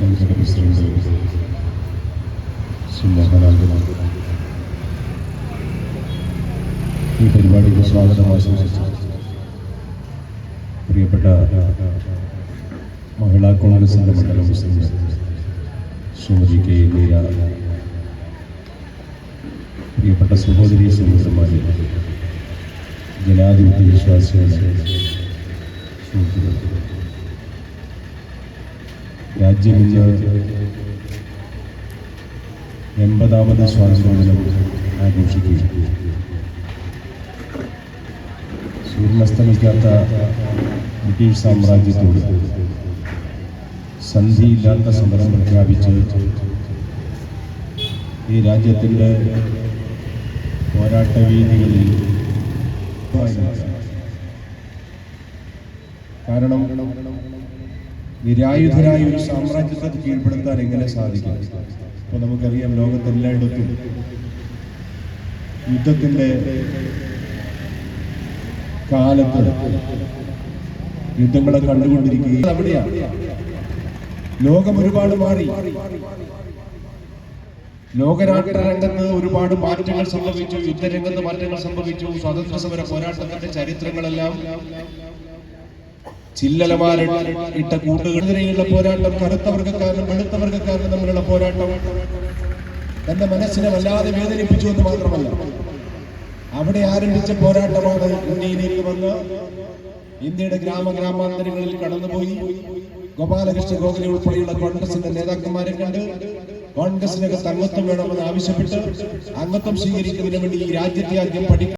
സമിതിയുടെ പ്രസിഡന്റ് ശ്രീ മോഹനാഥൻ ഈ പരിപാടിക്ക് സ്വാഗതം ആശംസിച്ച പ്രിയപ്പെട്ട മഹിളാ കോൺഗ്രസിന്റെ മണ്ഡലം പ്രസിഡന്റ് ശ്രീമതി കെ മീര, പ്രിയപ്പെട്ട സഹോദരി സഹോദരന്മാരെ, ജനാധിപത്യ വിശ്വാസികളെ, രാജ്യം ഇന്ന് 80ാമത് സ്വാതന്ത്ര്യദിനം ആഘോഷിക്കുകയാണ്. സൂര്യനസ്തമിക്കാത്ത ബ്രിട്ടീഷ് സാമ്രാജ്യത്തോട് സന്ധിയില്ലാത്ത സമരം പ്രഖ്യാപിച്ച് ഈ രാജ്യത്തിൻ്റെ പോരാട്ടവേദികളിൽ കാരണം നിരായുധരായ ഒരു സാമ്രാജ്യത്തെ കീഴ്പ്പെടുത്താൻ എങ്ങനെ സാധിക്കും? അപ്പോൾ നമുക്കറിയാം, ലോകത്തെല്ലായിടത്തും യുദ്ധത്തിൻ്റെ കാലത്ത് യുദ്ധങ്ങളെ കണ്ടുകൊണ്ടിരിക്കുകയും അവിടെയാണ് ലോകം ഒരുപാട് മാറി. ലോകരാഷ്ട്രരംഗത്ത് ഒരുപാട് മാറ്റങ്ങൾ സംഭവിച്ചു, യുദ്ധരംഗത്ത് മാറ്റങ്ങൾ സംഭവിച്ചു. സ്വാതന്ത്ര്യ സമര പോരാട്ടത്തിന്റെ ചരിത്രങ്ങളെല്ലാം ചില്ലലമാരിട്ട കൂട്ടുകെട്ടിനെയുള്ള പോരാട്ടം, കറുത്ത വർഗ്ഗക്കാരനും വെളുത്ത വർഗ്ഗക്കാരനും തമ്മിലുള്ള പോരാട്ടം തന്റെ മനസ്സിനെ വല്ലാതെ വേദനിപ്പിച്ചു എന്ന് മാത്രമല്ല, അവിടെ ആരംഭിച്ച പോരാട്ടമാണ് ഇന്ത്യയിലേക്ക് വന്ന് ഇന്ത്യയുടെ ഗ്രാമാന്തരങ്ങളിൽ കടന്നുപോയി ഗോപാലകൃഷ്ണ ഗോഖലെ ഉൾപ്പെടെയുള്ള കോൺഗ്രസിന്റെ നേതാക്കന്മാരെ കണ്ട് കോൺഗ്രസിനകത്ത് അംഗത്വം വേണമെന്ന് ആവശ്യപ്പെട്ട് അംഗത്വം സ്വീകരിക്കുന്നതിന് വേണ്ടി ഈ രാജ്യത്തെ ആദ്യം